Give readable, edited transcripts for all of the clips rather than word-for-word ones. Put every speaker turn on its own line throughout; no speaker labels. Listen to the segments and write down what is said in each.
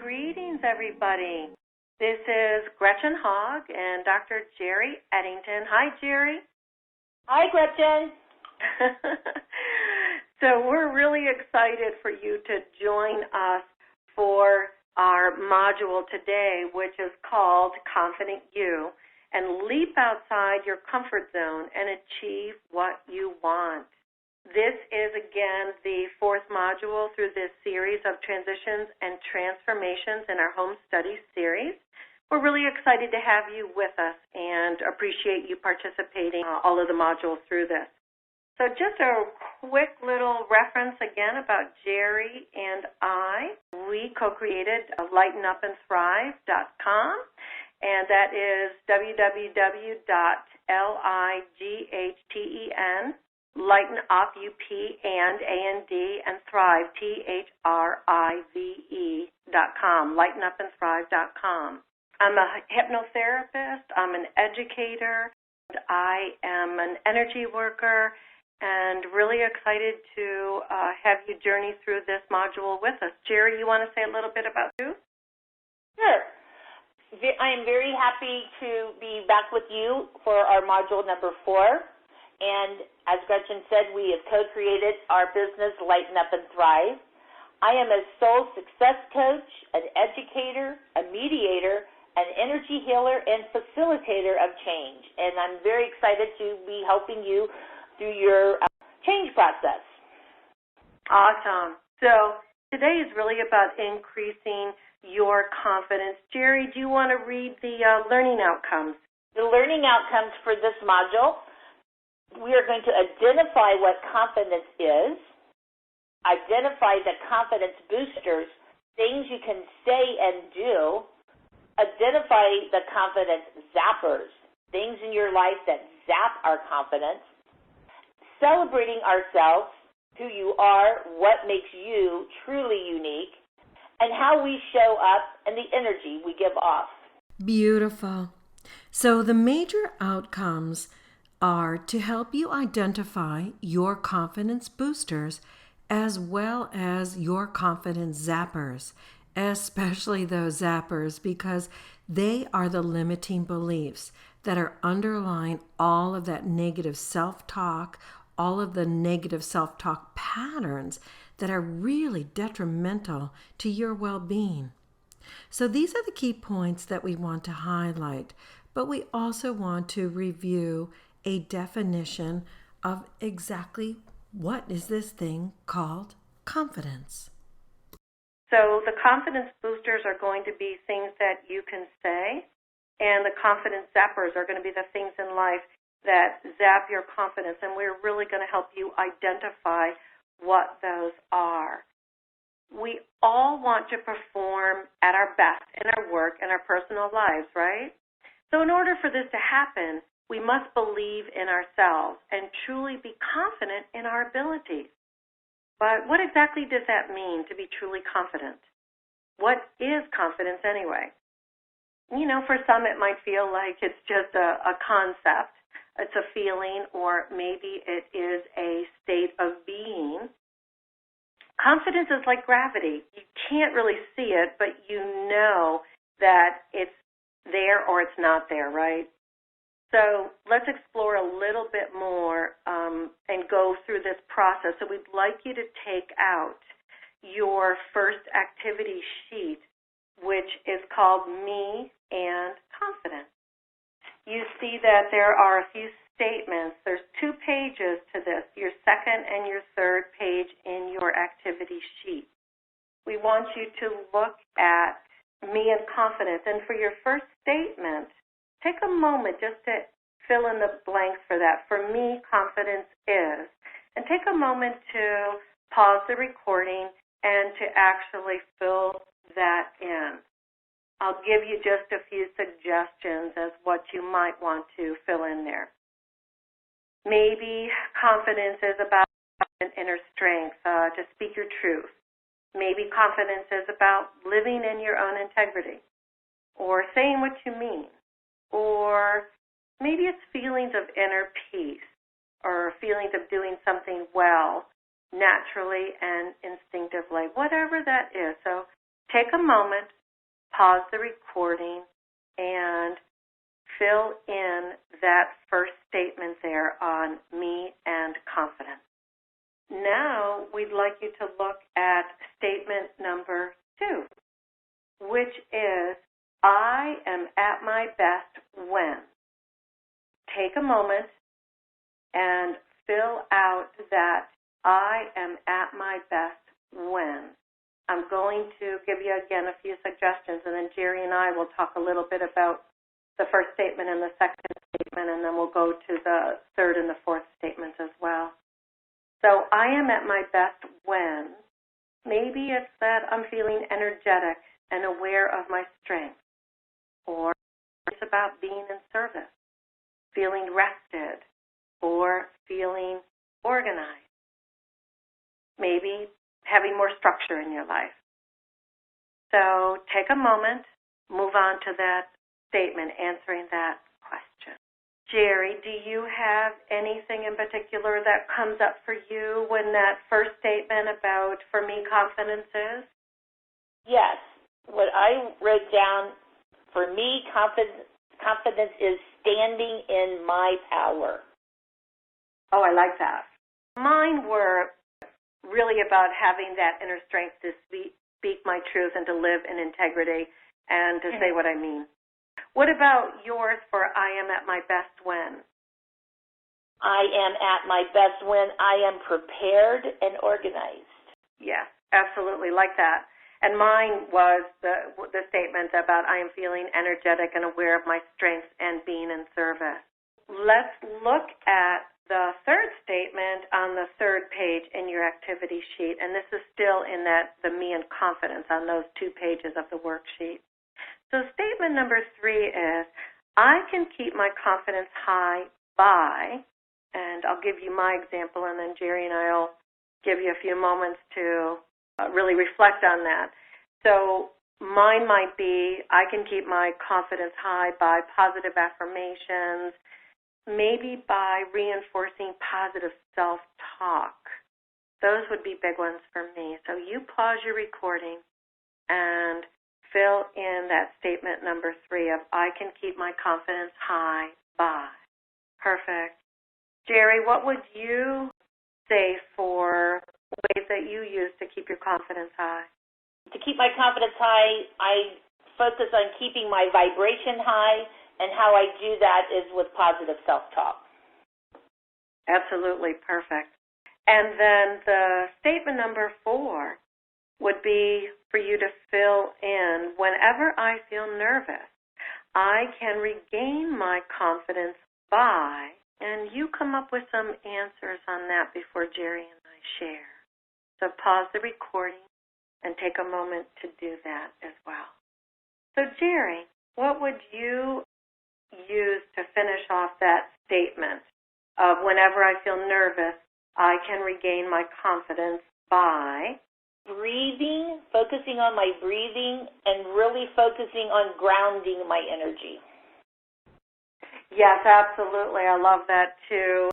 Greetings, everybody. This is Gretchen Hogg and Dr. Jerry Eddington. Hi, Jerry.
Hi, Gretchen.
So we're really excited for you to join us for our module today, which is called Confident You, and leap outside your comfort zone and achieve what you want. This is, again, the fourth module through this series of transitions and transformations in our home studies series. We're really excited to have you with us and appreciate you participating all of the modules through this. So just a quick little reference again about Jerry and I. We co-created lightenupandthrive.com, and that is www.lighten, Lighten Up, U-P, and A-N-D, and Thrive, Thrive.com, lightenupandthrive.com. I'm a hypnotherapist, I'm an educator, I am an energy worker, and really excited to have you journey through this module with us. Jerry, you want to say a little bit about you?
Sure. I am very happy to be back with you for our module number 4. And as Gretchen said, we have co-created our business, Lighten Up and Thrive. I am a soul success coach, an educator, a mediator, an energy healer, and facilitator of change. And I'm very excited to be helping you through your change process.
Awesome. So today is really about increasing your confidence. Jerry, do you want to read the learning outcomes?
The learning outcomes for this module: we are going to identify what confidence is, identify the confidence boosters, things you can say and do, identify the confidence zappers, things in your life that zap our confidence, celebrating ourselves, who you are, what makes you truly unique, and how we show up and the energy we give off.
Beautiful. So the major outcomes are to help you identify your confidence boosters as well as your confidence zappers, especially those zappers, because they are the limiting beliefs that are underlying all of that negative self-talk, all of the negative self-talk patterns that are really detrimental to your well-being. So these are the key points that we want to highlight, but we also want to review a definition of exactly what is this thing called confidence.
So the confidence boosters are going to be things that you can say, and the confidence zappers are going to be the things in life that zap your confidence, and we're really going to help you identify what those are. We all want to perform at our best in our work and our personal lives, right? So in order for this to happen, we must believe in ourselves and truly be confident in our abilities. But what exactly does that mean, to be truly confident? What is confidence anyway? You know, for some it might feel like it's just a concept, it's a feeling, or maybe it is a state of being. Confidence is like gravity. You can't really see it, but you know that it's there or it's not there, right? So let's explore a little bit more and go through this process. So we'd like you to take out your first activity sheet, which is called Me and Confidence. You see that there are a few statements. There's 2 pages to this, your second and your third page in your activity sheet. We want you to look at Me and Confidence. And for your first statement, take a moment just to fill in the blanks for that. For me, confidence is. And take a moment to pause the recording and to actually fill that in. I'll give you just a few suggestions as what you might want to fill in there. Maybe confidence is about an inner strength to speak your truth. Maybe confidence is about living in your own integrity or saying what you mean. Or maybe it's feelings of inner peace or feelings of doing something well, naturally and instinctively, whatever that is. So take a moment, pause the recording, and fill in that first statement there on me and confidence. Now, we'd like you to look at statement number 2, which is, I am at my best when. Take a moment and fill out that I am at my best when. I'm going to give you again a few suggestions, and then Jerry and I will talk a little bit about the first statement and the second statement, and then we'll go to the third and the fourth statements as well. So I am at my best when. Maybe it's that I'm feeling energetic and aware of my strengths, or it's about being in service, feeling rested, or feeling organized. Maybe having more structure in your life. So take a moment, move on to that statement, answering that question. Jerry, do you have anything in particular that comes up for you when that first statement about, for me, confidence is?
Yes. What I wrote down, for me, confidence is standing in my power.
Oh, I like that. Mine were really about having that inner strength to speak my truth and to live in integrity and to say what I mean. What about yours for I am at my best when?
I am at my best when I am prepared and organized.
Yes, absolutely, like that. And mine was the statement about I am feeling energetic and aware of my strengths and being in service. Let's look at the third statement on the third page in your activity sheet, and this is still in the me and confidence on those 2 pages of the worksheet. So statement number 3 is, I can keep my confidence high by, and I'll give you my example, and then Jerry and I will give you a few moments to really reflect on that. So mine might be, I can keep my confidence high by positive affirmations, maybe by reinforcing positive self-talk. Those would be big ones for me. So you pause your recording and fill in that statement number 3 of I can keep my confidence high by. Perfect. Jerry, what would you say for ways that you use to keep your confidence high?
To keep my confidence high, I focus on keeping my vibration high, and how I do that is with positive self-talk.
Absolutely, perfect. And then the statement number 4 would be for you to fill in, whenever I feel nervous, I can regain my confidence by, and you come up with some answers on that before Jerry and I share. So pause the recording and take a moment to do that as well. So Jerry, what would you use to finish off that statement of whenever I feel nervous, I can regain my confidence by?
Breathing, focusing on my breathing, and really focusing on grounding my energy.
Yes, absolutely. I love that too.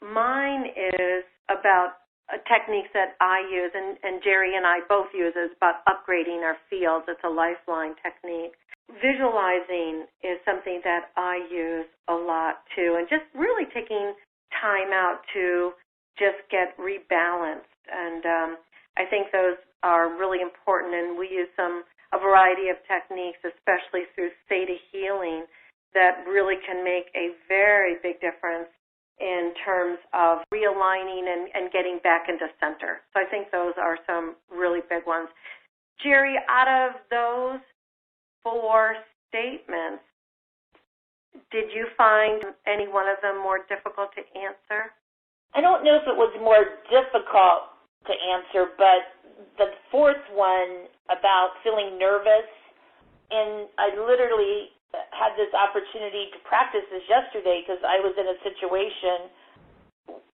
Mine is about techniques that I use, and Jerry and I both use, is about upgrading our fields. It's a lifeline technique. Visualizing is something that I use a lot too, and just really taking time out to just get rebalanced. And I think those are really important, and we use a variety of techniques, especially through theta healing, that really can make a very big difference in terms of realigning and getting back into center. So I think those are some really big ones. Jerry, out of those 4 statements, did you find any one of them more difficult to answer?
I don't know if it was more difficult to answer, but the 4th one about feeling nervous, and I literally had this opportunity to practice this yesterday because I was in a situation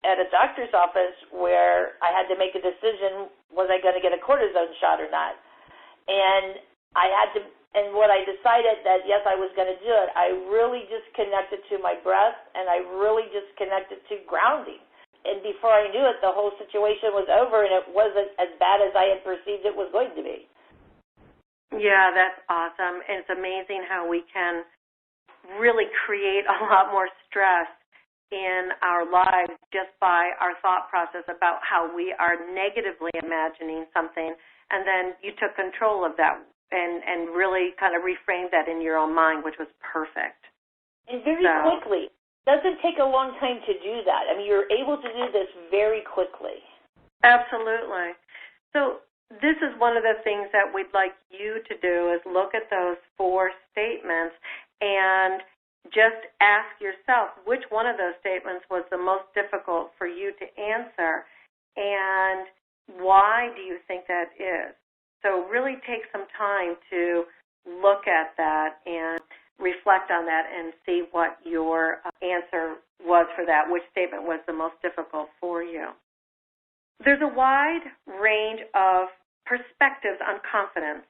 at a doctor's office where I had to make a decision, was I going to get a cortisone shot or not? And what I decided that yes, I was going to do it, I really just connected to my breath, and I really just connected to grounding. And before I knew it, the whole situation was over, and it wasn't as bad as I had perceived it was going to be.
Yeah, that's awesome. And it's amazing how we can really create a lot more stress in our lives just by our thought process about how we are negatively imagining something, and then you took control of that and really kind of reframed that in your own mind, which was perfect.
And very quickly. Doesn't take a long time to do that. I mean, you're able to do this very quickly.
Absolutely. So this is one of the things that we'd like you to do is look at those 4 statements and just ask yourself which one of those statements was the most difficult for you to answer, and why do you think that is? So really take some time to look at that and reflect on that and see what your answer was for that, which statement was the most difficult for you. There's a wide range of perspectives on confidence.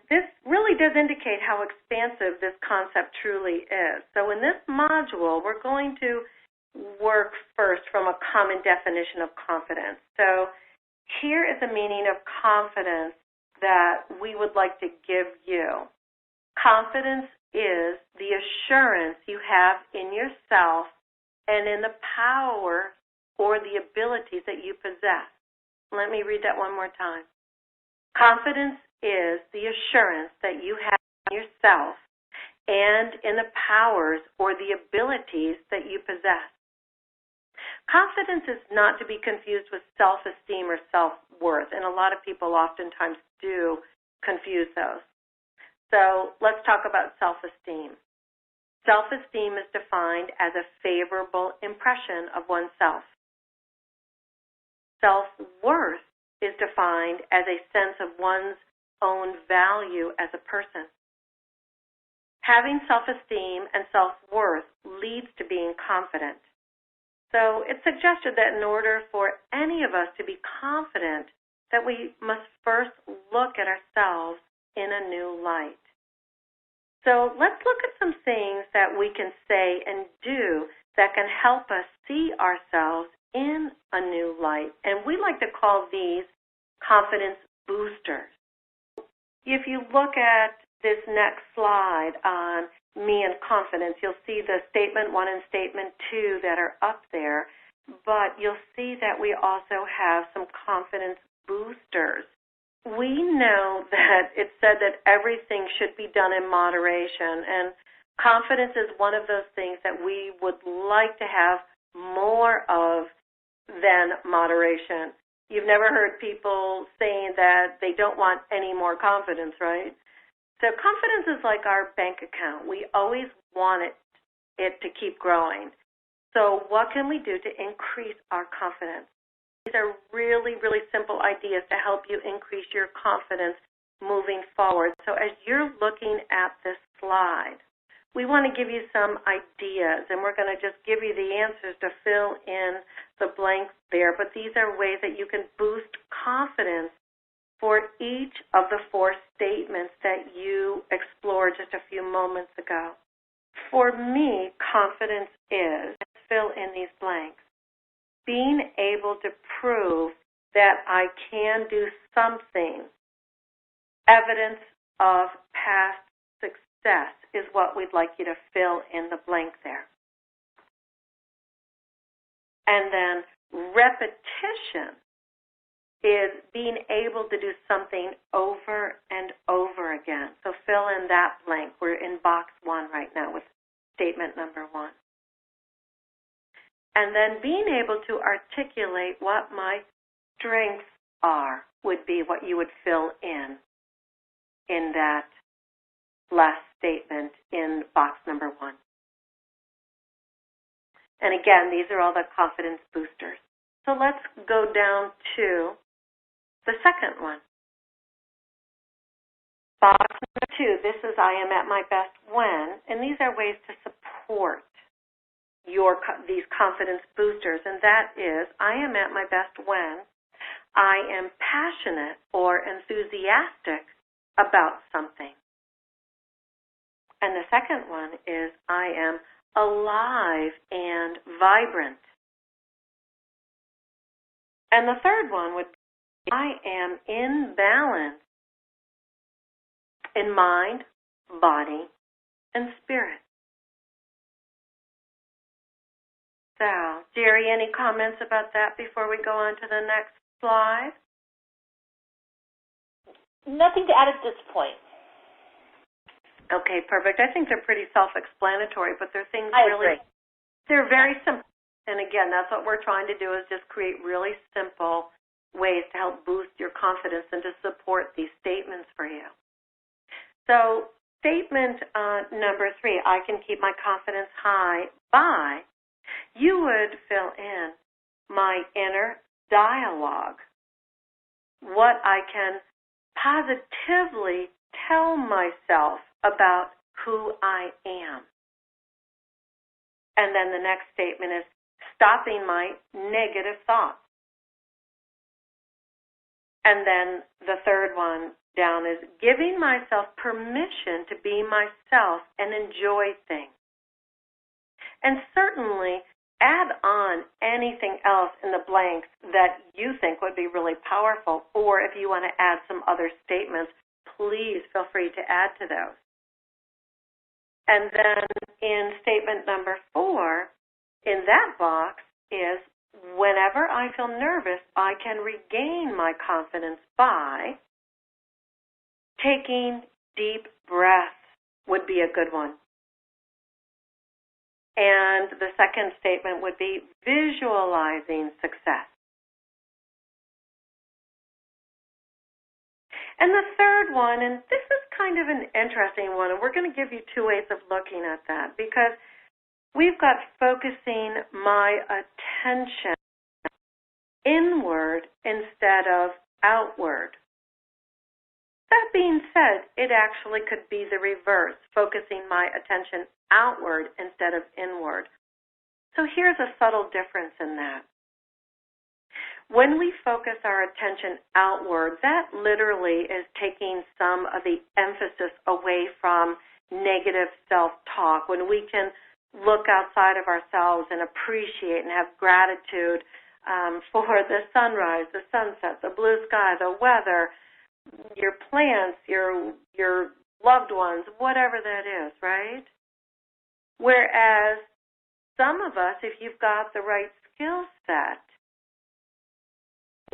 This really does indicate how expansive this concept truly is. So in this module, we're going to work first from a common definition of confidence. So here is the meaning of confidence that we would like to give you. Confidence is the assurance you have in yourself and in the power or the abilities that you possess. Let me read that one more time. Confidence is the assurance that you have in yourself and in the powers or the abilities that you possess. Confidence is not to be confused with self-esteem or self-worth, and a lot of people oftentimes do confuse those. So let's talk about self-esteem. Self-esteem is defined as a favorable impression of oneself. Self-worth is defined as a sense of one's own value as a person. Having self-esteem and self-worth leads to being confident. So it's suggested that in order for any of us to be confident, that we must first look at ourselves in a new light. So let's look at some things that we can say and do that can help us see ourselves in a new light. And we like to call these confidence boosters. If you look at this next slide on me and confidence, you'll see the statement 1 and statement 2 that are up there, but you'll see that we also have some confidence boosters. We know that it said that everything should be done in moderation, and confidence is one of those things that we would like to have more of than moderation. You've never heard people saying that they don't want any more confidence, right? So confidence is like our bank account. We always want it to keep growing. So what can we do to increase our confidence? These are really, really simple ideas to help you increase your confidence moving forward. So as you're looking at this slide, we want to give you some ideas, and we're going to just give you the answers to fill in the blanks there. But these are ways that you can boost confidence for each of the 4 statements that you explored just a few moments ago. For me, confidence is, fill in these blanks, being able to prove that I can do something. Evidence of past success is what we'd like you to fill in the blank there. And then repetition is being able to do something over and over again. So fill in that blank. We're in box 1 right now with statement number 1. And then being able to articulate what my strengths are would be what you would fill in that last statement in box number 1. And again, these are all the confidence boosters. So let's go down to the second one. Box number 2, this is I am at my best when, and these are ways to support these confidence boosters, and that is I am at my best when I am passionate or enthusiastic about something. And the second one is I am alive and vibrant. And the third one would be I am in balance in mind, body, and spirit. So, Jerry, any comments about that before we go on to the next slide?
Nothing to add at this point.
Okay, perfect. I think they're pretty self-explanatory, but they're things
I
really,
agree.
they're very simple. And again, that's what we're trying to do, is just create really simple ways to help boost your confidence and to support these statements for you. So statement number 3, I can keep my confidence high by, you would fill in my inner dialogue, what I can positively tell myself about who I am. And then the next statement is stopping my negative thoughts. And then the third one down is giving myself permission to be myself and enjoy things. And certainly add on anything else in the blanks that you think would be really powerful, or if you want to add some other statements, please feel free to add to those. And then in statement number 4, in that box is, whenever I feel nervous, I can regain my confidence by taking deep breaths would be a good one. And the second statement would be visualizing success. And the third one, and this is kind of an interesting one, and we're going to give you 2 ways of looking at that, because we've got focusing my attention inward instead of outward. That being said, it actually could be the reverse, focusing my attention outward instead of inward. So here's a subtle difference in that. When we focus our attention outward, that literally is taking some of the emphasis away from negative self-talk, when we can look outside of ourselves and appreciate and have gratitude for the sunrise, the sunset, the blue sky, the weather, your plants, your loved ones, whatever that is, right? Whereas some of us, if you've got the right skill set,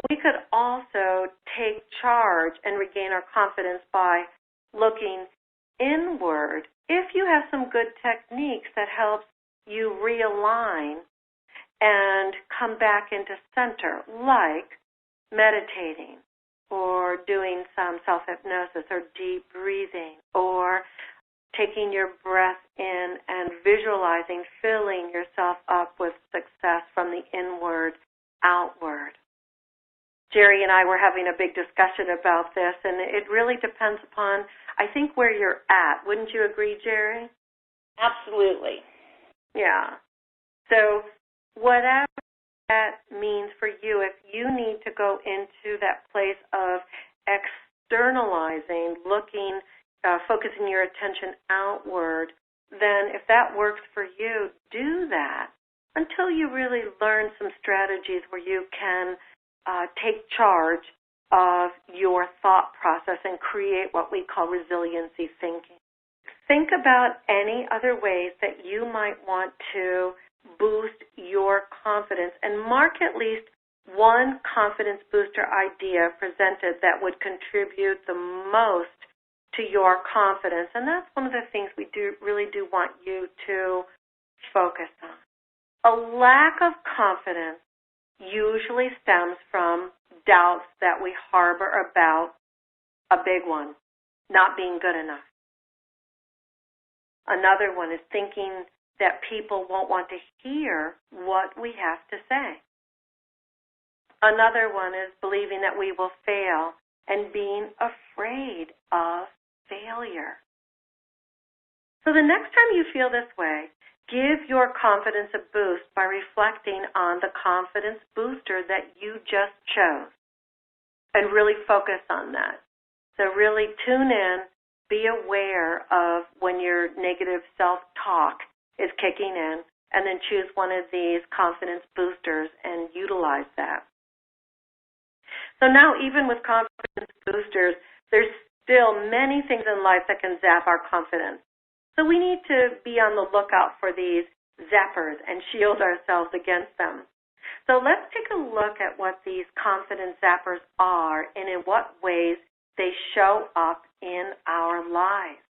we could also take charge and regain our confidence by looking inward if you have some good techniques that helps you realign and come back into center, like meditating or doing some self-hypnosis or deep breathing, or taking your breath in and visualizing filling yourself up with success from the inward outward. Jerry and I were having a big discussion about this, and it really depends upon, I think, where you're at. Wouldn't you agree, Jerry?
Absolutely.
Yeah. So whatever that means for you, if you need to go into that place of externalizing, looking, focusing your attention outward, then if that works for you, do that until you really learn some strategies where you can take charge of your thought process and create what we call resiliency thinking. Think about any other ways that you might want to boost your confidence, and mark at least one confidence booster idea presented that would contribute the most to your confidence. And that's one of the things we really do want you to focus on. A lack of confidence usually stems from doubts that we harbor about a big one, not being good enough. Another one is thinking that people won't want to hear what we have to say. Another one is believing that we will fail and being afraid of failure. So the next time you feel this way, give your confidence a boost by reflecting on the confidence booster that you just chose and really focus on that. So really tune in, be aware of when your negative self-talk is kicking in, and then choose one of these confidence boosters and utilize that. So now, even with confidence boosters, there's still many things in life that can zap our confidence. So we need to be on the lookout for these zappers and shield ourselves against them. So let's take a look at what these confidence zappers are and in what ways they show up in our lives.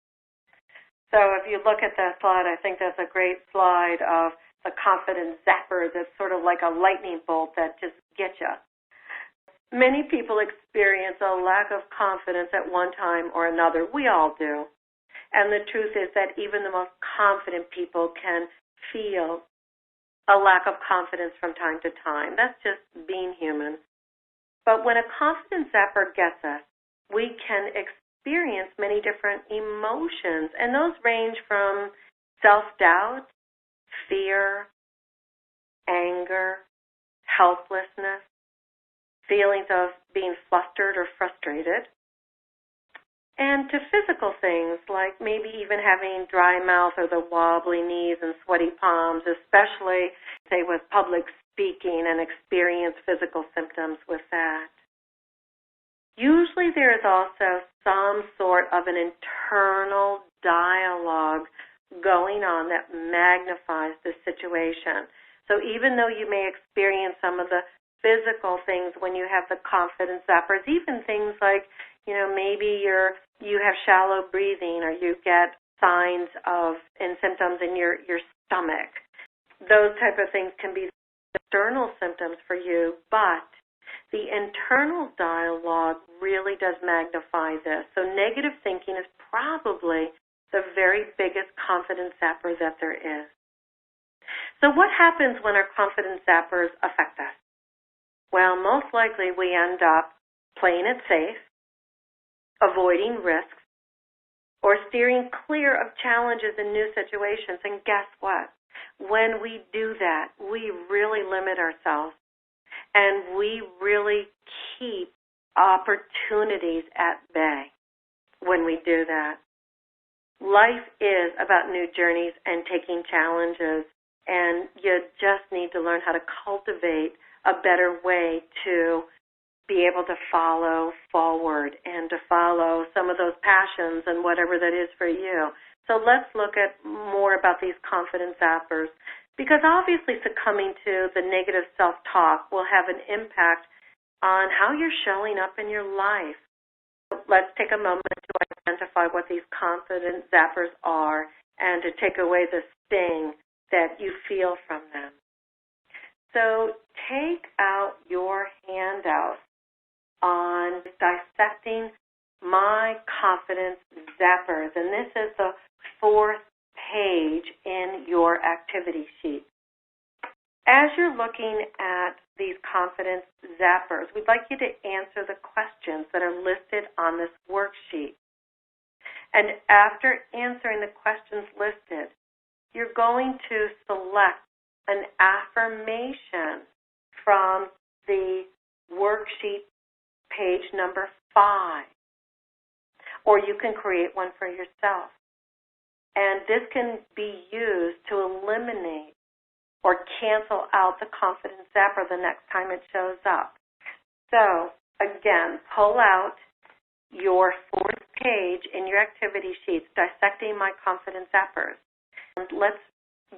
So if you look at that slide, I think that's a great slide of the confidence zapper that's sort of like a lightning bolt that just gets you. Many people experience a lack of confidence at one time or another. We all do. And the truth is that even the most confident people can feel a lack of confidence from time to time. That's just being human. But when a confidence zapper gets us, we can experience many different emotions, and those range from self-doubt, fear, anger, helplessness, feelings of being flustered or frustrated, and to physical things like maybe even having dry mouth or the wobbly knees and sweaty palms, especially, say, with public speaking and experience physical symptoms with that. Usually there is also some sort of an internal dialogue going on that magnifies the situation. So even though you may experience some of the physical things when you have the confidence zappers, even things like, maybe you have shallow breathing or you get signs of and symptoms in your stomach. Those type of things can be external symptoms for you, but the internal dialogue really does magnify this. So negative thinking is probably the very biggest confidence zapper that there is. So what happens when our confidence zappers affect us? Well, most likely we end up playing it safe, avoiding risks, or steering clear of challenges in new situations. And guess what? When we do that, we really limit ourselves. And we really keep opportunities at bay when we do that. Life is about new journeys and taking challenges, and you just need to learn how to cultivate a better way to be able to follow forward and to follow some of those passions and whatever that is for you. So let's look at more about these confidence zappers. Because obviously succumbing to the negative self-talk will have an impact on how you're showing up in your life. Let's take a moment to identify what these confidence zappers are and to take away the sting that you feel from them. So take out your handout on dissecting my confidence zappers, and this is the fourth page in your activity sheet. As you're looking at these confidence zappers, we'd like you to answer the questions that are listed on this worksheet. And after answering the questions listed, you're going to select an affirmation from the worksheet page number 5, or you can create one for yourself. And this can be used to eliminate or cancel out the confidence zapper the next time it shows up. So, again, pull out your fourth page in your activity sheets, Dissecting My Confidence Zappers. And let's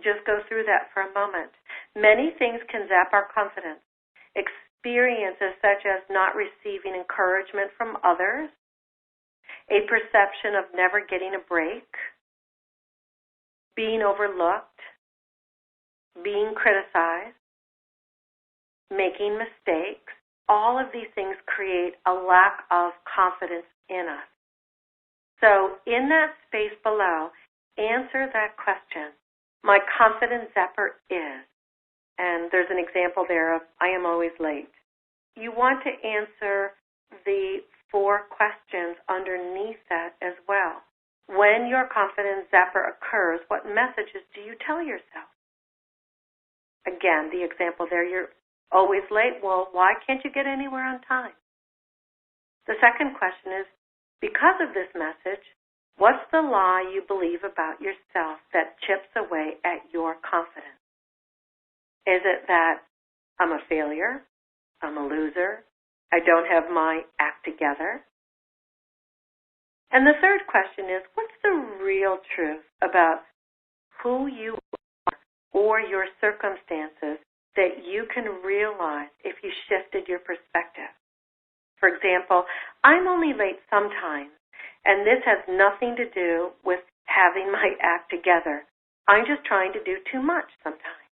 just go through that for a moment. Many things can zap our confidence. Experiences such as not receiving encouragement from others, a perception of never getting a break, being overlooked, being criticized, making mistakes. All of these things create a lack of confidence in us. So in that space below, answer that question. My confidence zapper is, and there's an example there of I am always late. You want to answer the 4 questions underneath that as well. When your confidence zapper occurs, what messages do you tell yourself? Again, the example there, you're always late. Well, why can't you get anywhere on time? The second question is, because of this message, what's the lie you believe about yourself that chips away at your confidence? Is it that I'm a failure, I'm a loser, I don't have my act together? And the third question is, what's the real truth about who you are or your circumstances that you can realize if you shifted your perspective? For example, I'm only late sometimes, and this has nothing to do with having my act together. I'm just trying to do too much sometimes.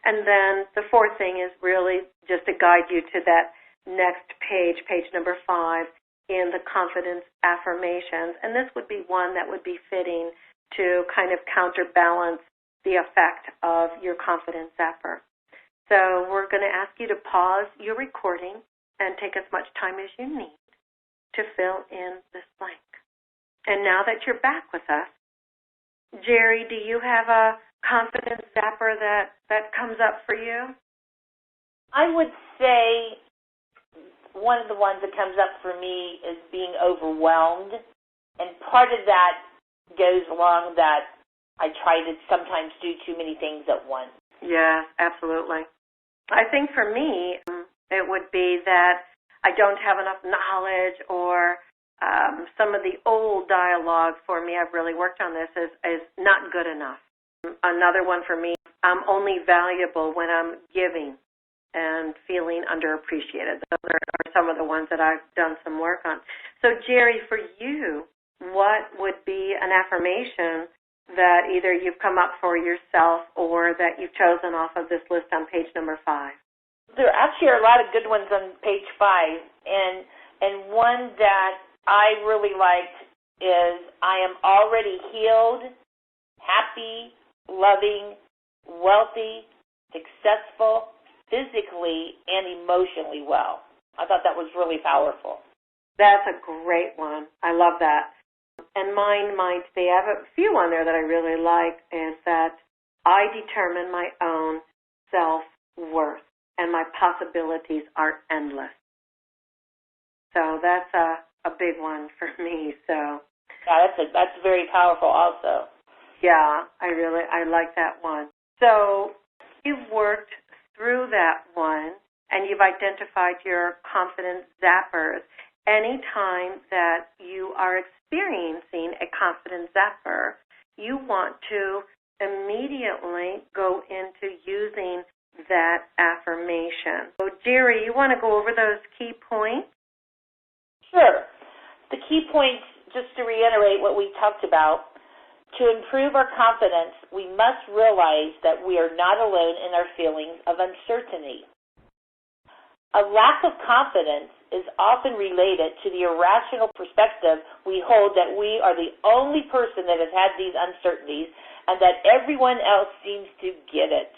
And then the fourth thing is really just to guide you to that next page, page number 5, in the confidence affirmations. And this would be one that would be fitting to kind of counterbalance the effect of your confidence zapper. So we're going to ask you to pause your recording and take as much time as you need to fill in this blank. And now that you're back with us, Jerry, do you have a confidence zapper that comes up for you?
I would say one of the ones that comes up for me is being overwhelmed. And part of that goes along that I try to sometimes do too many things at once.
Yes, absolutely. I think for me, it would be that I don't have enough knowledge, or some of the old dialogue for me, I've really worked on this, is not good enough. Another one for me, I'm only valuable when I'm giving and feeling underappreciated. Those are some of the ones that I've done some work on. So, Jerry, for you, what would be an affirmation that either you've come up for yourself or that you've chosen off of this list on page number 5?
There actually are a lot of good ones on page 5, and one that I really liked is, I am already healed, happy, loving, wealthy, successful, physically and emotionally well. I thought that was really powerful.
That's a great one. I love that. And mine might be, I have a few on there that I really like, is that I determine my own self-worth and my possibilities are endless. So that's a big one for me. So
yeah, that's very powerful also.
Yeah, I like that one. So you've worked through that one and you've identified your confidence zappers. Anytime that you are experiencing a confidence zapper, you want to immediately go into using that affirmation. So, Jerry, you want to go over those key points?
Sure. The key points, just to reiterate what we talked about, to improve our confidence, we must realize that we are not alone in our feelings of uncertainty. A lack of confidence is often related to the irrational perspective we hold that we are the only person that has had these uncertainties and that everyone else seems to get it.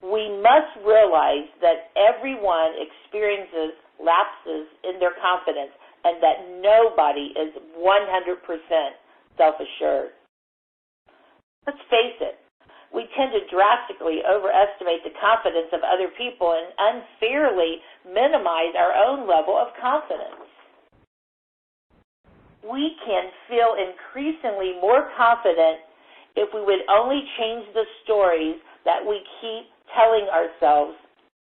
We must realize that everyone experiences lapses in their confidence and that nobody is 100% self-assured. Let's face it, we tend to drastically overestimate the confidence of other people and unfairly minimize our own level of confidence. We can feel increasingly more confident if we would only change the stories that we keep telling ourselves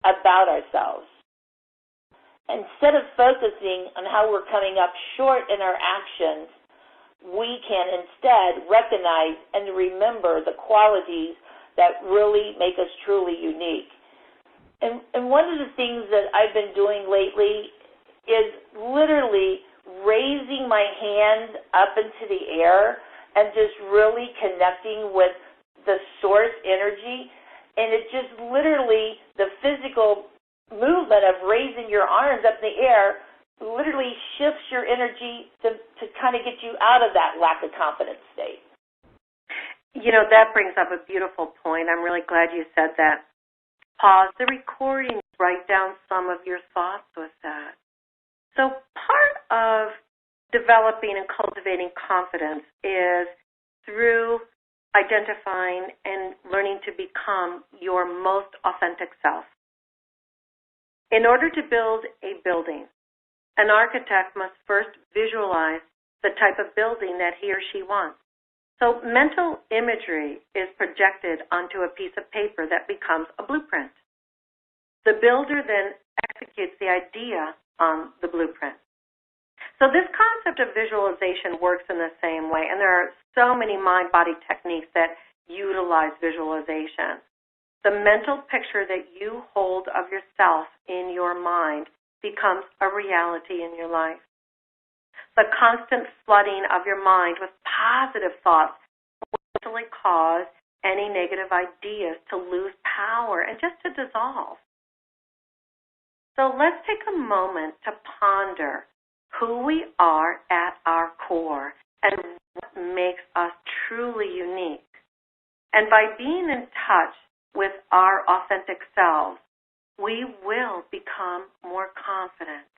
about ourselves. Instead of focusing on how we're coming up short in our actions, we can instead recognize and remember the qualities that really make us truly unique. And one of the things that I've been doing lately is literally raising my hands up into the air and just really connecting with the source energy. And it just literally, the physical movement of raising your arms up in the air literally shifts your energy to kind of get you out of that lack of confidence state.
You know, that brings up a beautiful point. I'm really glad you said that. Pause the recording, write down some of your thoughts with that. So part of developing and cultivating confidence is through identifying and learning to become your most authentic self. In order to build a building, an architect must first visualize the type of building that he or she wants. So mental imagery is projected onto a piece of paper that becomes a blueprint. The builder then executes the idea on the blueprint. So this concept of visualization works in the same way, and there are so many mind-body techniques that utilize visualization. The mental picture that you hold of yourself in your mind becomes a reality in your life. The constant flooding of your mind with positive thoughts will actually cause any negative ideas to lose power and just to dissolve. So let's take a moment to ponder who we are at our core and what makes us truly unique. And by being in touch with our authentic selves, we will become more confident.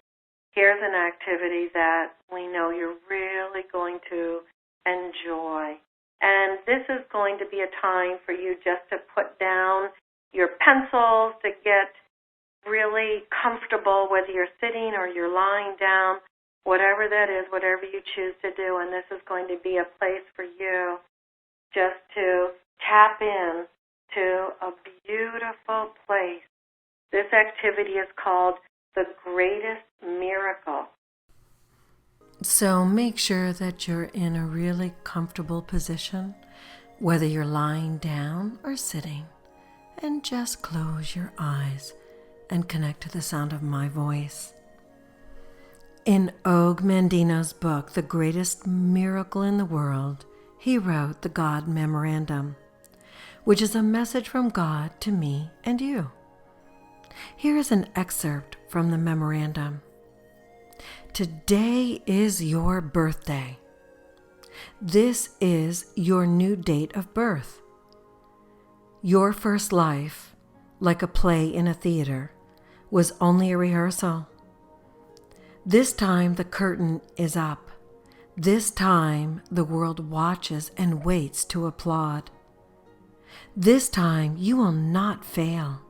Here's an activity that we know you're really going to enjoy. And this is going to be a time for you just to put down your pencils, to get really comfortable, whether you're sitting or you're lying down, whatever that is, whatever you choose to do. And this is going to be a place for you just to tap in to a beautiful place. This activity is called the greatest miracle.
So make sure that you're in a really comfortable position, whether you're lying down or sitting, and just close your eyes and connect to the sound of my voice. In Og Mandino's book, The Greatest Miracle in the World, he wrote the God Memorandum, which is a message from God to me and you. Here is an excerpt from the memorandum. Today is your birthday. This is your new date of birth. Your first life, like a play in a theater, was only a rehearsal. This time the curtain is up. This time the world watches and waits to applaud. This time you will not fail.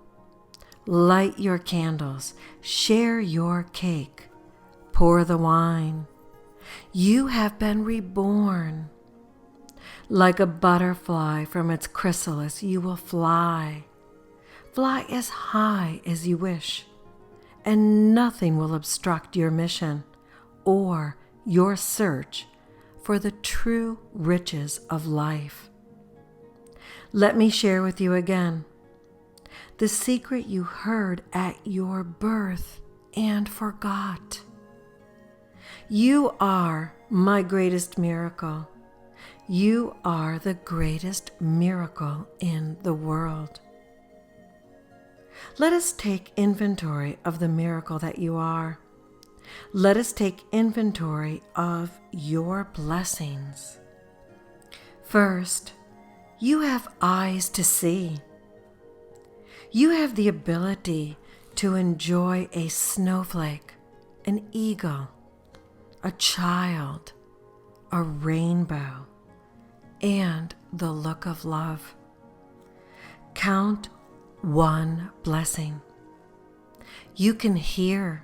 Light your candles, share your cake, pour the wine. You have been reborn. Like a butterfly from its chrysalis, you will fly. Fly as high as you wish, and nothing will obstruct your mission or your search for the true riches of life. Let me share with you again the secret you heard at your birth and forgot. You are my greatest miracle. You are the greatest miracle in the world. Let us take inventory of the miracle that you are. Let us take inventory of your blessings. First, you have eyes to see. You have the ability to enjoy a snowflake, an eagle, a child, a rainbow, and the look of love. Count one blessing. You can hear.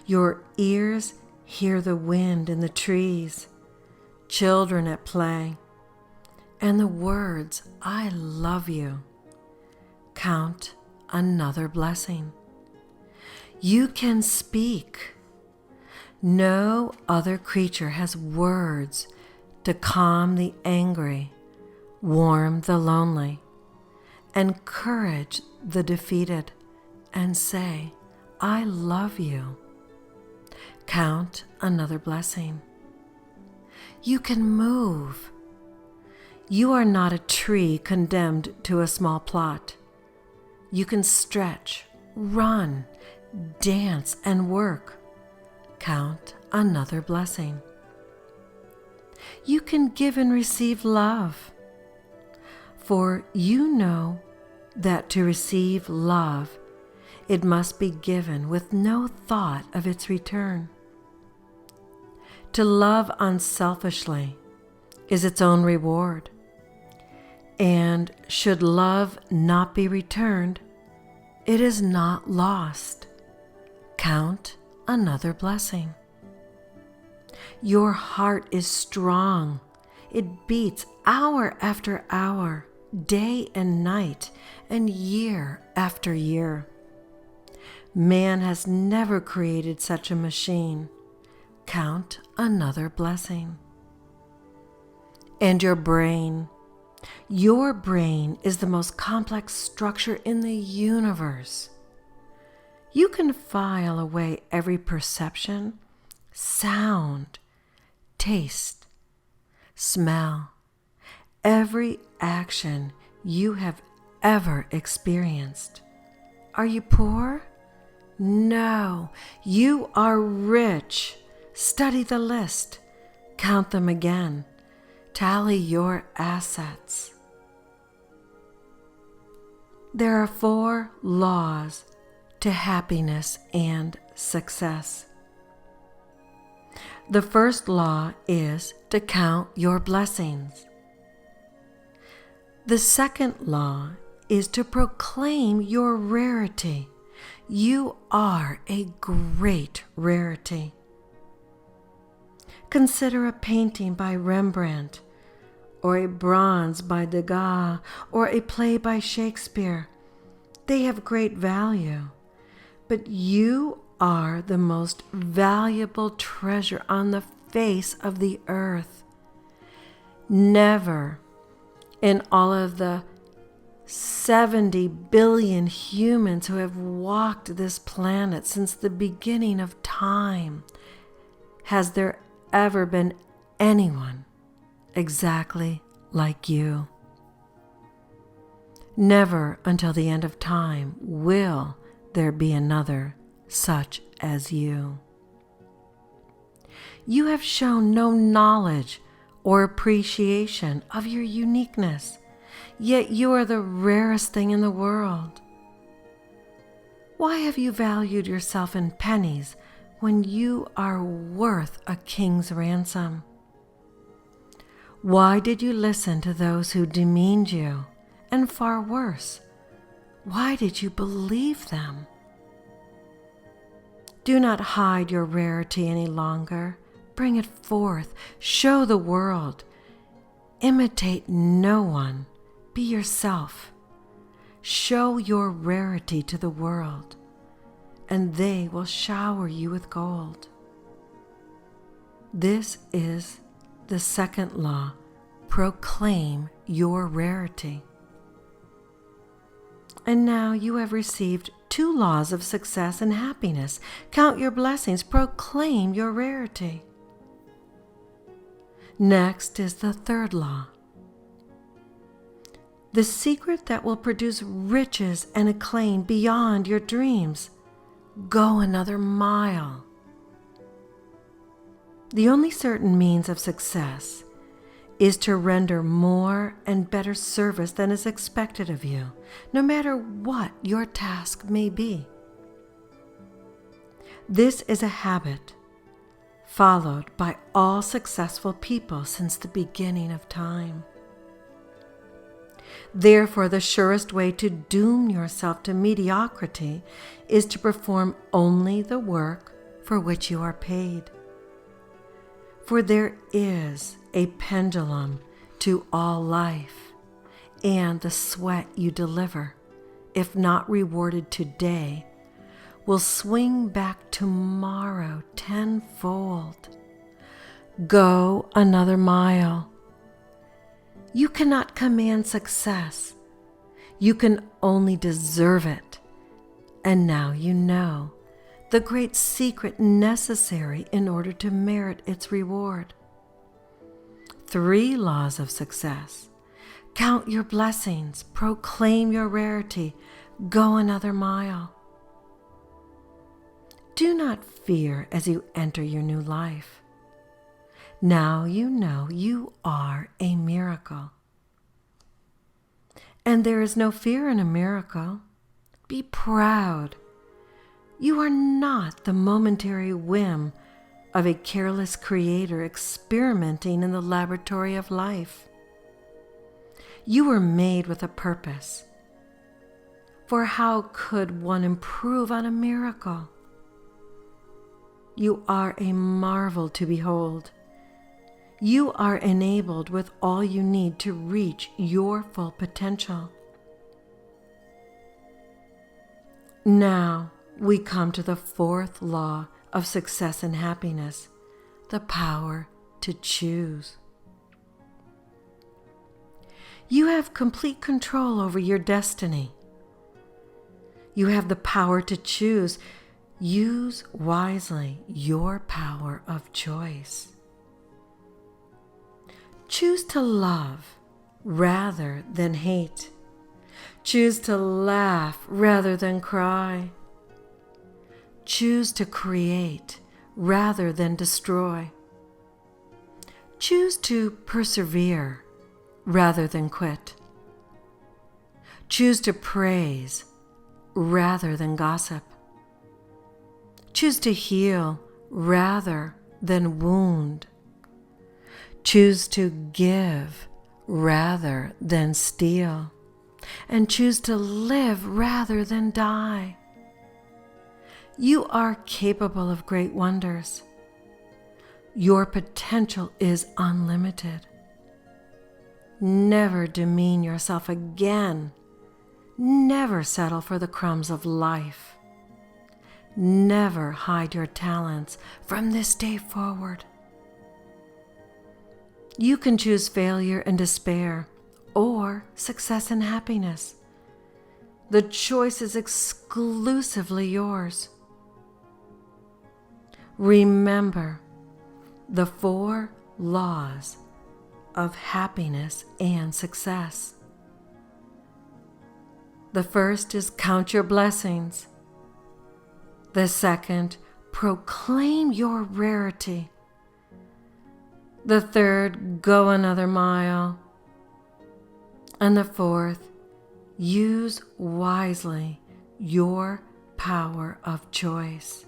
Your ears hear the wind in the trees, children at play, and the words, I love you. Count another blessing. You can speak. No other creature has words to calm the angry, warm the lonely, encourage the defeated, and say, I love you. Count another blessing. You can move. You are not a tree condemned to a small plot. You can stretch, run, dance, and work. Count another blessing. You can give and receive love. For you know that to receive love, it must be given with no thought of its return. To love unselfishly is its own reward. And should love not be returned, it is not lost. Count another blessing. Your heart is strong. It beats hour after hour, day and night, and year after year. Man has never created such a machine. count another blessing. And your brain. Your brain is the most complex structure in the universe. You can file away every perception, sound, taste, smell, every action you have ever experienced. Are you poor? No, you are rich. Study the list. Count them again. Tally your assets. There are 4 laws to happiness and success. The first law is to count your blessings. The second law is to proclaim your rarity. You are a great rarity. Consider a painting by Rembrandt, or a bronze by Degas, or a play by Shakespeare. They have great value, but you are the most valuable treasure on the face of the earth. Never in all of the 70 billion humans who have walked this planet since the beginning of time has there ever been anyone exactly like you. Never until the end of time will there be another such as you. You have shown no knowledge or appreciation of your uniqueness, yet you are the rarest thing in the world. Why have you valued yourself in pennies when you are worth a king's ransom? Why did you listen to those who demeaned you? And far worse, why did you believe them? Do not hide your rarity any longer. Bring it forth. Show the world. Imitate no one. Be yourself. Show your rarity to the world, and they will shower you with gold. This is the second law. Proclaim your rarity. And now you have received 2 laws of success and happiness. Count your blessings. Proclaim your rarity. Next is the third law. The secret that will produce riches and acclaim beyond your dreams. Go another mile. The only certain means of success is to render more and better service than is expected of you, no matter what your task may be. This is a habit followed by all successful people since the beginning of time. Therefore, the surest way to doom yourself to mediocrity is to perform only the work for which you are paid. For there is a pendulum to all life, and the sweat you deliver, if not rewarded today, will swing back tomorrow tenfold. Go another mile. You cannot command success. You can only deserve it. And now you know the great secret necessary in order to merit its reward. 3 laws of success. Count your blessings. Proclaim your rarity. Go another mile. Do not fear as you enter your new life. Now you know you are a miracle. And there is no fear in a miracle. Be proud. You are not the momentary whim of a careless creator experimenting in the laboratory of life. You were made with a purpose. For how could one improve on a miracle? You are a marvel to behold. You are enabled with all you need to reach your full potential. Now we come to the 4th law of success and happiness. the power to choose. You have complete control over your destiny. You have the power to choose. Use wisely your power of choice. Choose to love rather than hate. Choose to laugh rather than cry. Choose to create rather than destroy. Choose to persevere rather than quit. Choose to praise rather than gossip. Choose to heal rather than wound. Choose to give rather than steal. And choose to live rather than die. You are capable of great wonders. Your potential is unlimited. Never demean yourself again. Never settle for the crumbs of life. Never hide your talents from this day forward. You can choose failure and despair, or success and happiness. The choice is exclusively yours. Remember the 4 laws of happiness and success. The first is count your blessings. The second, proclaim your rarity. The third, go another mile. And the fourth, use wisely your power of choice.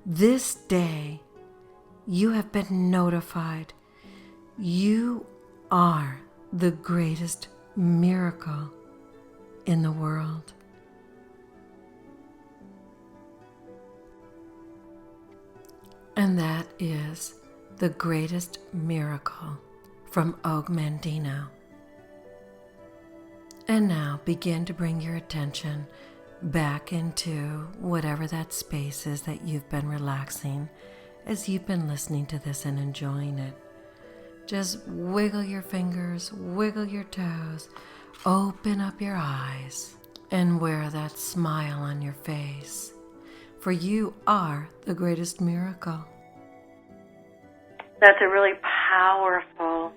This day, you have been notified. You are the greatest miracle in the world. And that is the greatest miracle from Og Mandino. And now begin to bring your attention back into whatever that space is that you've been relaxing as you've been listening to this and enjoying it. Just wiggle your fingers, wiggle your toes, open up your eyes, and wear that smile on your face. For you are the greatest miracle.
That's a really powerful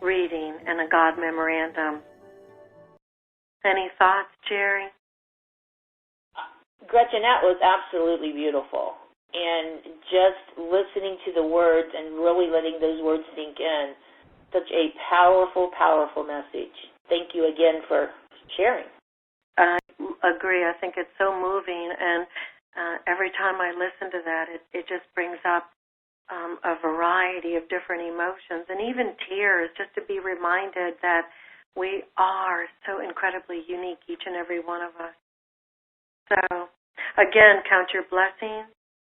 reading and a God memorandum. Any thoughts, Jerry?
Gretchen, that was absolutely beautiful. And just listening to the words and really letting those words sink in, such a powerful, powerful message. Thank you again for sharing.
I agree. I think it's so moving, and every time I listen to that, it just brings up a variety of different emotions and even tears, just to be reminded that we are so incredibly unique, each and every one of us. So, again, count your blessings,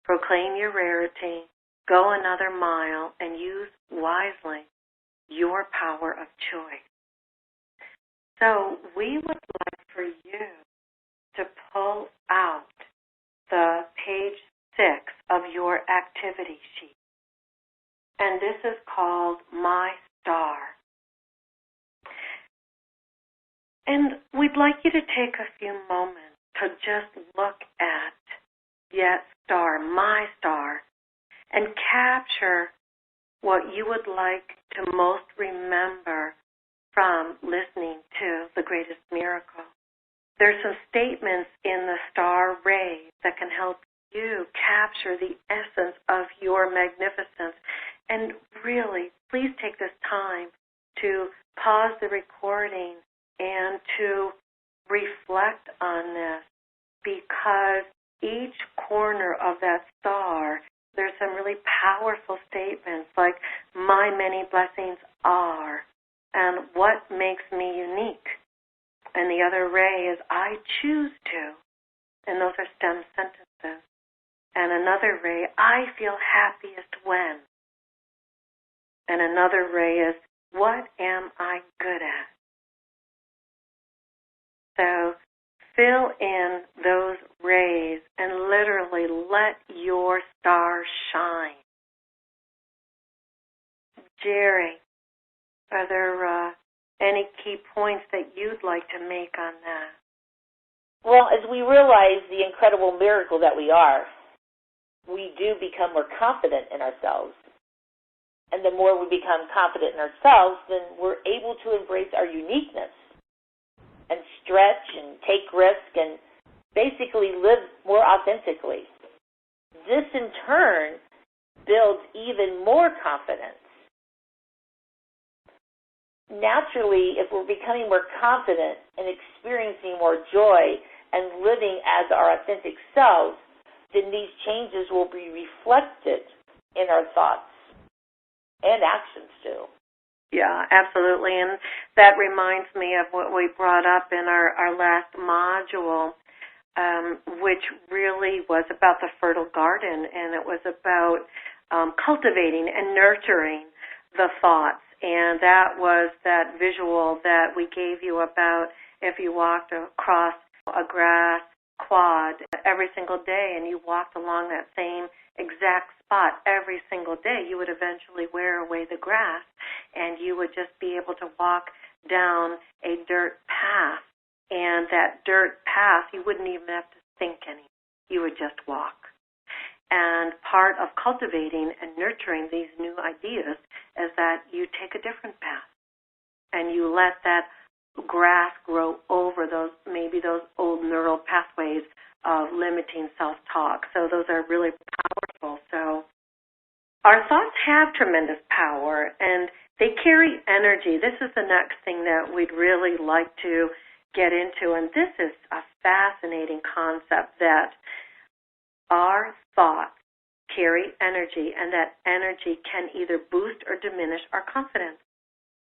proclaim your rarity, go another mile, and use wisely your power of choice. So we would like for you to pull out the page 6 of your activity sheet. And this is called My Star. And we'd like you to take a few moments to just look at that star, my star, and capture what you would like to most remember from listening to The Greatest Miracle. There's some statements in the star rays that can help you capture the essence of your magnificence. And really, please take this time to pause the recording and to reflect on this, because each corner of that star, there's some really powerful statements like, my many blessings are, and what makes me unique. And the other ray is, I choose to, and those are stem sentences. And another ray, I feel happiest when. And another ray is, what am I good at? So fill in those rays and literally let your star shine. Jerry, are there any key points that you'd like to make on that?
Well, as we realize the incredible miracle that we are, we do become more confident in ourselves. And the more we become confident in ourselves, then we're able to embrace our uniqueness and stretch and take risk and basically live more authentically. This, in turn, builds even more confidence. Naturally, if we're becoming more confident and experiencing more joy and living as our authentic selves, then these changes will be reflected in our thoughts and actions too.
Yeah, absolutely. And that reminds me of what we brought up in our last module, which really was about the fertile garden, and it was about cultivating and nurturing the thoughts. And that was that visual that we gave you about if you walked across a grass quad every single day and you walked along that same exact spot every single day, you would eventually wear away the grass and you would just be able to walk down a dirt path. And that dirt path, you wouldn't even have to think any. You would just walk. And part of cultivating and nurturing these new ideas is that you take a different path and you let that grass grow over those old neural pathways of limiting self-talk. So those are really powerful. So our thoughts have tremendous power and they carry energy. This is the next thing that we'd really like to get into, and this is a fascinating concept that our thoughts carry energy, and that energy can either boost or diminish our confidence.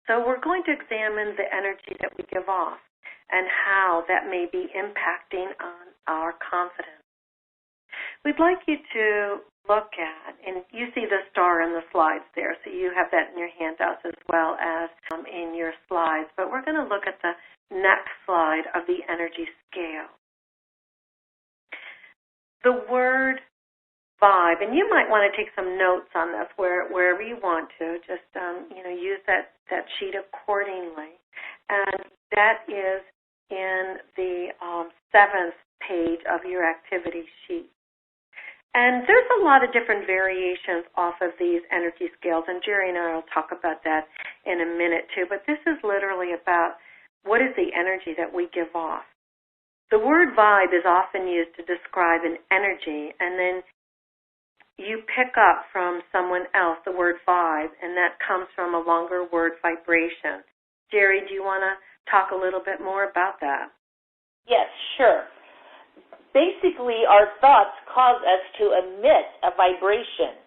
So we're going to examine the energy that we give off and how that may be impacting on our confidence. We'd like you to look at, and you see the star in the slides there, so you have that in your handouts as well as in your slides, but we're going to look at the next slide of the energy scale. The word vibe, and you might want to take some notes on this wherever you want to. Just use that sheet accordingly. And that is in the 7th page of your activity sheet. And there's a lot of different variations off of these energy scales, and Jerry and I will talk about that in a minute too. But this is literally about what is the energy that we give off. The word vibe is often used to describe an energy, and then you pick up from someone else the word vibe, and that comes from a longer word, vibration. Jerry, do you want to talk a little bit more about that?
Yes, sure. Basically, our thoughts cause us to emit a vibration,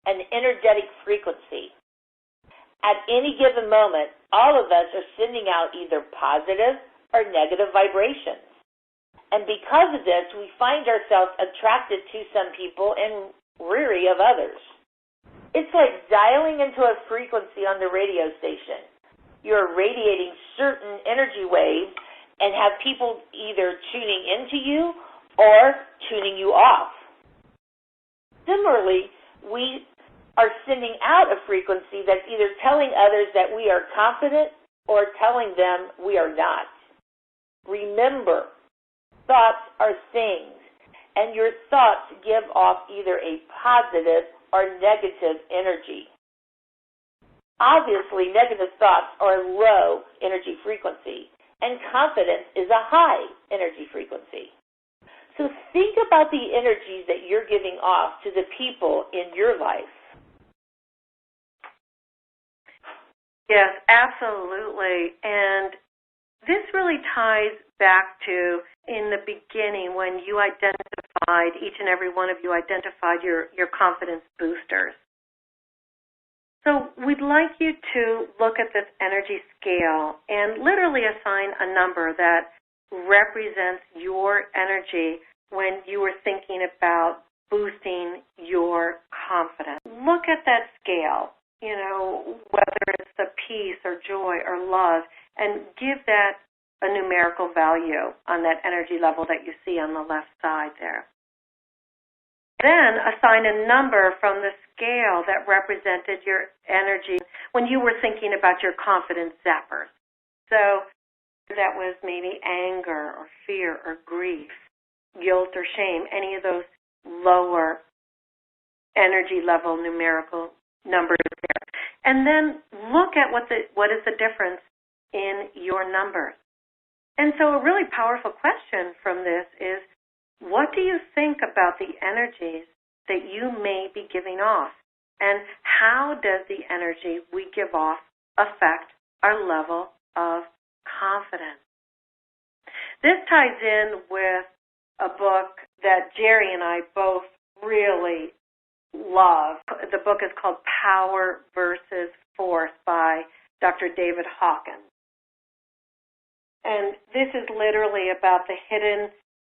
an energetic frequency. At any given moment, all of us are sending out either positive or negative vibrations. And because of this, we find ourselves attracted to some people and weary of others. It's like dialing into a frequency on the radio station. You're radiating certain energy waves and have people either tuning into you or tuning you off. Similarly, we are sending out a frequency that's either telling others that we are confident or telling them we are not. Remember, thoughts are things, and your thoughts give off either a positive or negative energy. Obviously, negative thoughts are a low energy frequency, and confidence is a high energy frequency. So think about the energies that you're giving off to the people in your life.
Yes, absolutely. And this really ties back to in the beginning when you identified, each and every one of you identified your confidence boosters. So we'd like you to look at this energy scale and literally assign a number that represents your energy when you were thinking about boosting your confidence. Look at that scale, whether it's the peace or joy or love, and give that a numerical value on that energy level that you see on the left side there. Then assign a number from the scale that represented your energy when you were thinking about your confidence zappers. So that was maybe anger or fear or grief, guilt or shame, any of those lower energy level numerical numbers there. And then look at what is the difference in your numbers. And so a really powerful question from this is, what do you think about the energies that you may be giving off? And how does the energy we give off affect our level of confidence? This ties in with a book that Jerry and I both really love. The book is called Power versus Force by Dr. David Hawkins. And this is literally about the hidden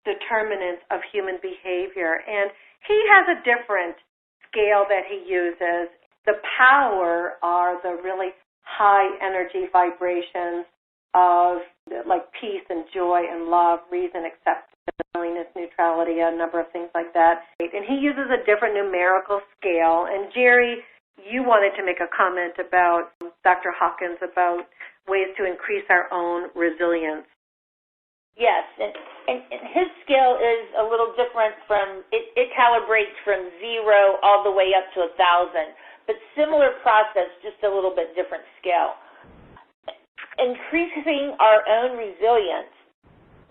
determinants of human behavior. And he has a different scale that he uses. The power are the really high energy vibrations of like peace and joy and love, reason, acceptance, willingness, neutrality, a number of things like that. And he uses a different numerical scale. And Jerry, you wanted to make a comment about Dr. Hawkins about ways to increase our own resilience.
Yes, and his scale is a little different from, it calibrates from 0 all the way up to 1,000, but similar process, just a little bit different scale. Increasing our own resilience,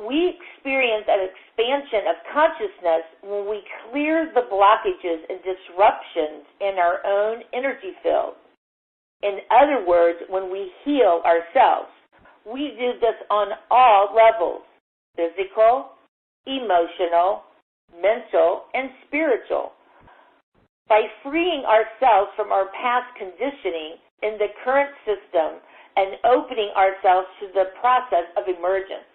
we experience an expansion of consciousness when we clear the blockages and disruptions in our own energy field. In other words, when we heal ourselves. We do this on all levels: physical, emotional, mental, and spiritual. By freeing ourselves from our past conditioning in the current system and opening ourselves to the process of emergence.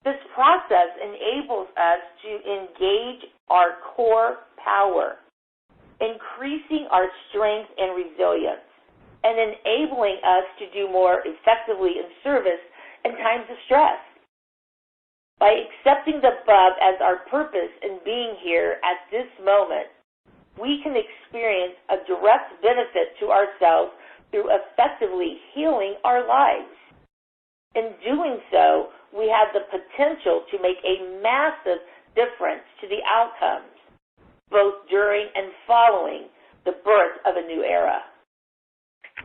This process enables us to engage our core power, increasing our strength and resilience, and enabling us to do more effectively in service in times of stress. By accepting the above as our purpose in being here at this moment, we can experience a direct benefit to ourselves through effectively healing our lives. In doing so, we have the potential to make a massive difference to the outcomes, both during and following the birth of a new era.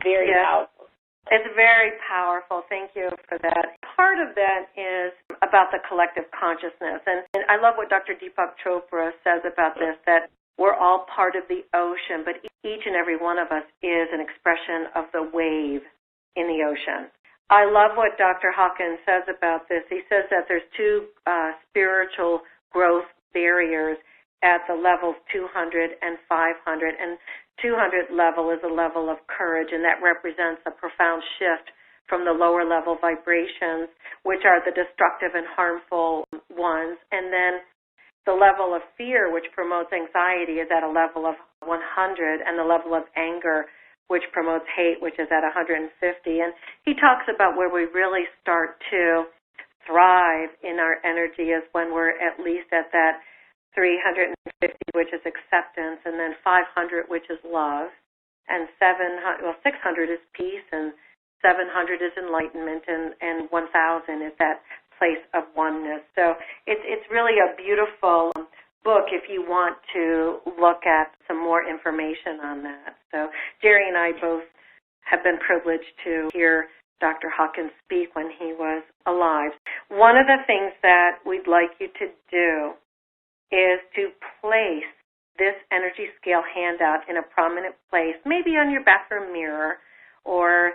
Very powerful.
It's very powerful. Thank you for that. Part of that is about the collective consciousness. And I love what Dr. Deepak Chopra says about this, that we're all part of the ocean, but each and every one of us is an expression of the wave in the ocean. I love what Dr. Hawkins says about this. He says that there's two spiritual growth barriers at the levels 200 and 500. And 200 level is a level of courage, and that represents a profound shift from the lower level vibrations, which are the destructive and harmful ones. And then the level of fear, which promotes anxiety, is at a level of 100, and the level of anger, which promotes hate, which is at 150. And he talks about where we really start to thrive in our energy is when we're at least at that 350, which is acceptance, and then 500, which is love, and 600 is peace, and 700 is enlightenment, and 1,000 is that place of oneness. So it's really a beautiful book if you want to look at some more information on that. So Jerry and I both have been privileged to hear Dr. Hawkins speak when he was alive. One of the things that we'd like you to do is to place this energy scale handout in a prominent place, maybe on your bathroom mirror or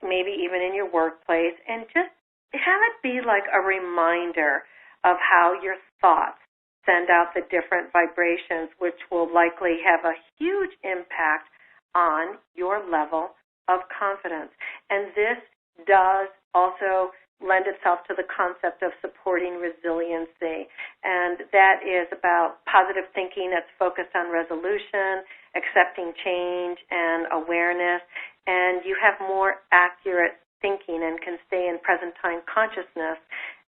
maybe even in your workplace, and just have it be like a reminder of how your thoughts send out the different vibrations, which will likely have a huge impact on your level of confidence. And this does also lend itself to the concept of supporting resiliency. And that is about positive thinking that's focused on resolution, accepting change, and awareness. And you have more accurate thinking and can stay in present time consciousness.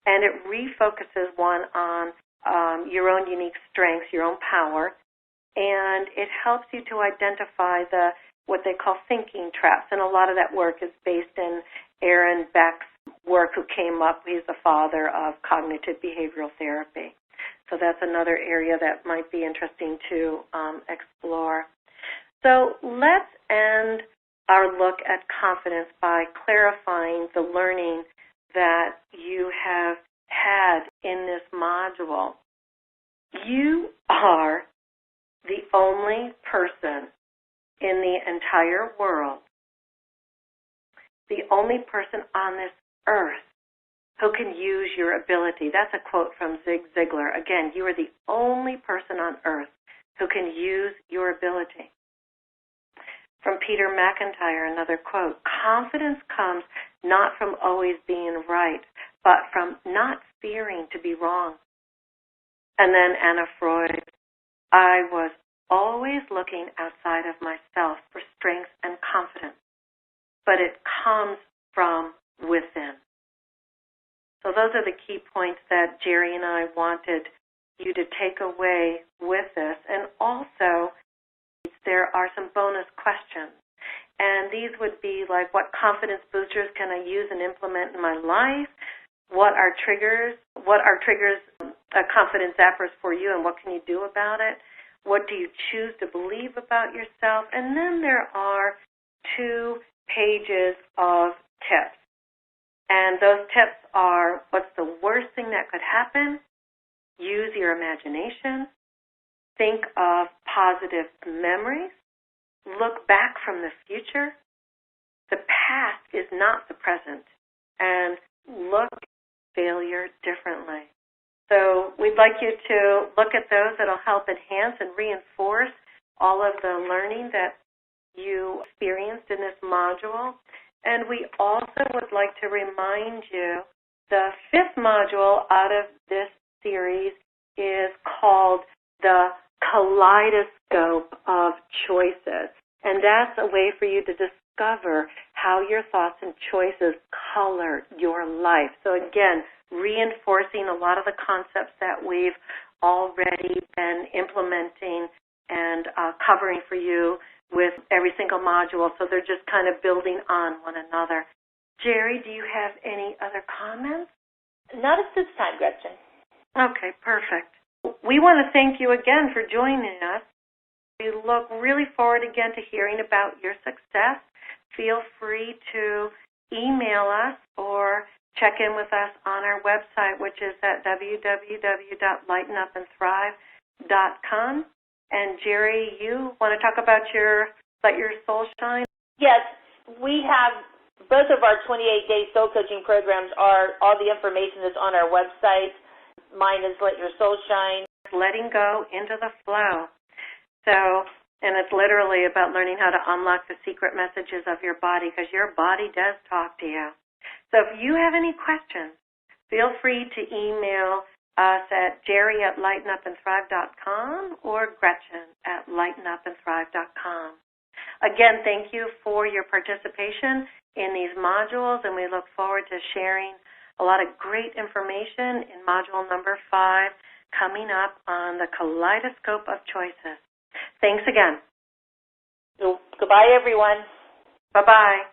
And it refocuses one on your own unique strengths, your own power, and it helps you to identify what they call thinking traps. And a lot of that work is based in Aaron Beck's work, who came up. He's the father of cognitive behavioral therapy. So that's another area that might be interesting to explore. So let's end our look at confidence by clarifying the learning that you have had in this module. You are the only person in the entire world, the only person on this earth who can use your ability. That's a quote from Zig Ziglar. Again, you are the only person on earth who can use your ability. From Peter McIntyre, another quote, confidence comes not from always being right, but from not fearing to be wrong. And then Anna Freud, I was always looking outside of myself for strength and confidence, but it comes from within. So those are the key points that Jerry and I wanted you to take away with this. And also, there are some bonus questions. And these would be like, what confidence boosters can I use and implement in my life? What are triggers? Confidence zappers for you, and what can you do about it? What do you choose to believe about yourself? And then there are 2 pages of tips. And those tips are, what's the worst thing that could happen? Use your imagination. Think of positive memories. Look back from the future. The past is not the present. And look at failure differently. So we'd like you to look at those. That'll help enhance and reinforce all of the learning that you experienced in this module. And we also would like to remind you the 5th module out of this series is called the kaleidoscope of choices. And that's a way for you to discover how your thoughts and choices color your life. So again, reinforcing a lot of the concepts that we've already been implementing and covering for you with every single module. So they're just kind of building on one another. Jerry, do you have any other comments?
Not at this time, Gretchen.
Okay, perfect. We want to thank you again for joining us. We look really forward again to hearing about your success. Feel free to email us or check in with us on our website, which is at www.lightenupandthrive.com. And Jerry, you want to talk about Let Your Soul Shine?
Yes, we have both of our 28-day soul coaching programs. All the information is on our website. Mine is Let Your Soul Shine.
Letting go into the flow. And it's literally about learning how to unlock the secret messages of your body, because your body does talk to you. So if you have any questions, feel free to email us at jerry@lightenupandthrive.com or Gretchen@lightenupandthrive.com. Again, thank you for your participation in these modules, and we look forward to sharing a lot of great information in module number 5 coming up on the kaleidoscope of choices. Thanks again.
So, goodbye, everyone.
Bye-bye.